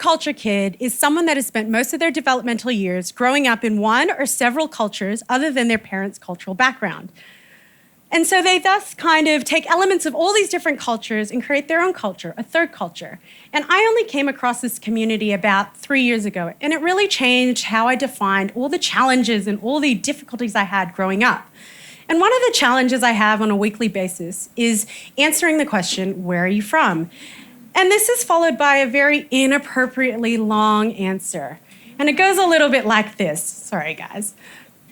culture kid is someone that has spent most of their developmental years growing up in one or several cultures other than their parents' cultural background. And so they thus kind of take elements of all these different cultures and create their own culture, a third culture. And I only came across this community about 3 years ago, and it really changed how I defined all the challenges and all the difficulties I had growing up. And one of the challenges I have on a weekly basis is answering the question, where are you from? And this is followed by a very inappropriately long answer. And it goes a little bit like this. Sorry, guys.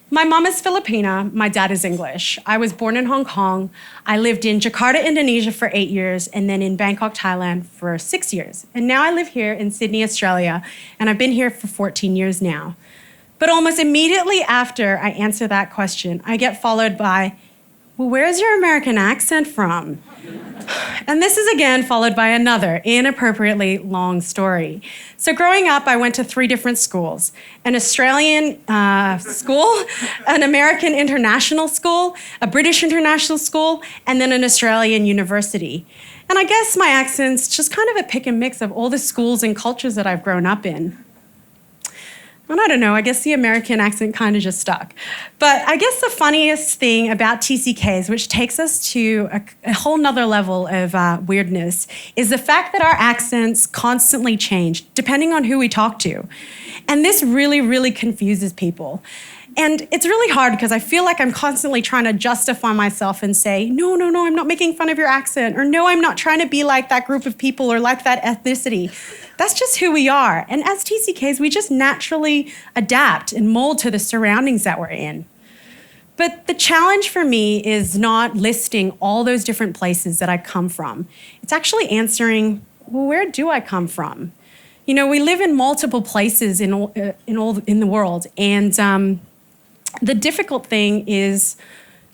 My mom is Filipina, my dad is English. I was born in Hong Kong. I lived in Jakarta, Indonesia for 8 years, and then in Bangkok, Thailand for 6 years. And now I live here in Sydney, Australia, and I've been here for 14 years now. But almost immediately after I answer that question, I get followed by, well, where's your American accent from? And this is again followed by another inappropriately long story. So growing up, I went to 3 different schools: an Australian school, an American international school, a British international school, and then an Australian university. And I guess my accent's just kind of a pick and mix of all the schools and cultures that I've grown up in. And I don't know, I guess the American accent kind of just stuck. But I guess the funniest thing about TCKs, which takes us to a whole nother level of weirdness, is the fact that our accents constantly change depending on who we talk to. And this really, really confuses people. And it's really hard because I feel like I'm constantly trying to justify myself and say, no, I'm not making fun of your accent, or no, I'm not trying to be like that group of people or like that ethnicity. That's just who we are. And as TCKs, we just naturally adapt and mold to the surroundings that we're in. But the challenge for me is not listing all those different places that I come from. It's actually answering, well, where do I come from? You know, we live in multiple places in the world, and the difficult thing is,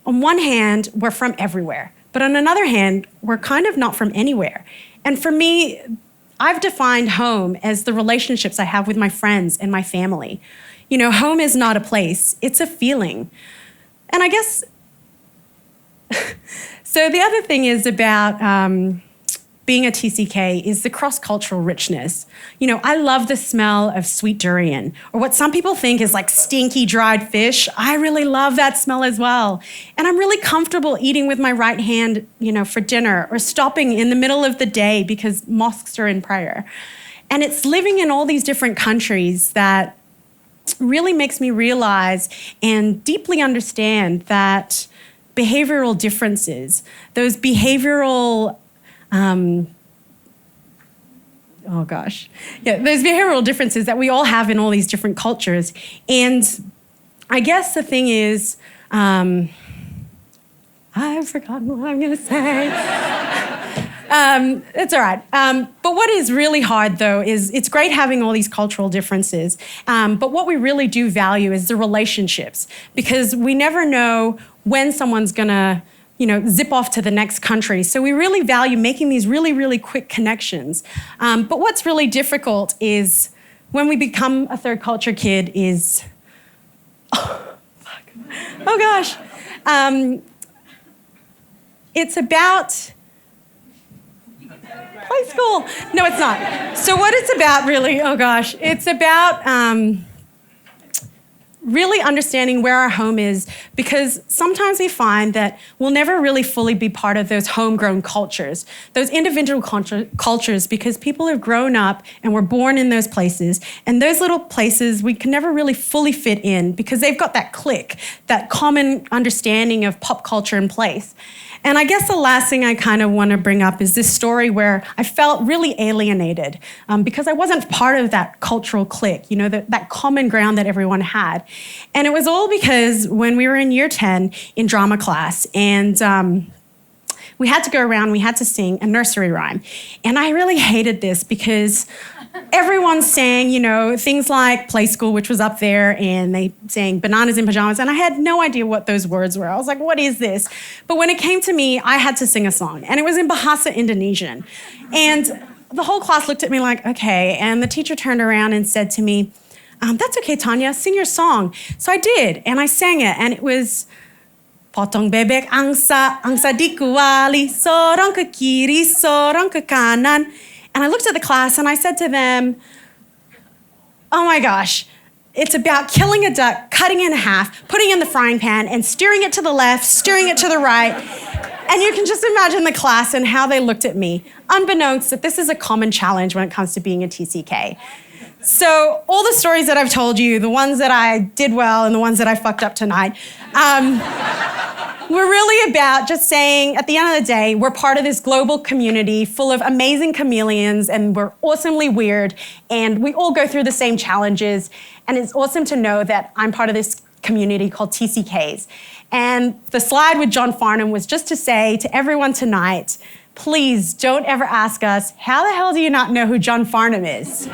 on one hand, we're from everywhere. But on another hand, we're kind of not from anywhere. And for me, I've defined home as the relationships I have with my friends and my family. You know, home is not a place, it's a feeling. And I guess, so the other thing is about being a TCK is the cross-cultural richness. You know, I love the smell of sweet durian, or what some people think is like stinky dried fish. I really love that smell as well. And I'm really comfortable eating with my right hand, you know, for dinner, or stopping in the middle of the day because mosques are in prayer. And it's living in all these different countries that really makes me realize and deeply understand that behavioral differences, those behavioral those behavioral differences that we all have in all these different cultures. And I guess the thing is, I've forgotten what I'm going to say. It's all right. But what is really hard, though, is it's great having all these cultural differences. But what we really do value is the relationships, because we never know when someone's going to zip off to the next country. So we really value making these really, really quick connections. But what's really difficult is when we become a third culture kid is, it's about play school. No, it's not. So what it's about really, it's about really understanding where our home is, because sometimes we find that we'll never really fully be part of those homegrown cultures, those individual cultures, because people have grown up and were born in those places, and those little places we can never really fully fit in because they've got that clique, that common understanding of pop culture in place. And I guess the last thing I kind of want to bring up is this story where I felt really alienated because I wasn't part of that cultural clique, that common ground that everyone had. And it was all because when we were in year 10 in drama class, and we had to go around, we had to sing a nursery rhyme. And I really hated this because everyone sang, things like Play School, which was up there, and they sang Bananas in Pajamas, and I had no idea what those words were. I was like, what is this? But when it came to me, I had to sing a song, and it was in Bahasa Indonesian. And the whole class looked at me like, okay, and the teacher turned around and said to me, that's okay, Tanya, sing your song. So I did, and I sang it, and it was potong bebek angsa dikuali, sorong ke kiri, sorong ke kanan. And I looked at the class and I said to them, oh my gosh, it's about killing a duck, cutting it in half, putting it in the frying pan, and steering it to the left, steering it to the right. And you can just imagine the class and how they looked at me, unbeknownst that this is a common challenge when it comes to being a TCK. So all the stories that I've told you, the ones that I did well and the ones that I fucked up tonight, we're really about just saying, at the end of the day, we're part of this global community full of amazing chameleons, and we're awesomely weird, and we all go through the same challenges, and it's awesome to know that I'm part of this community called TCKs. And the slide with John Farnham was just to say to everyone tonight, please don't ever ask us, how the hell do you not know who John Farnham is?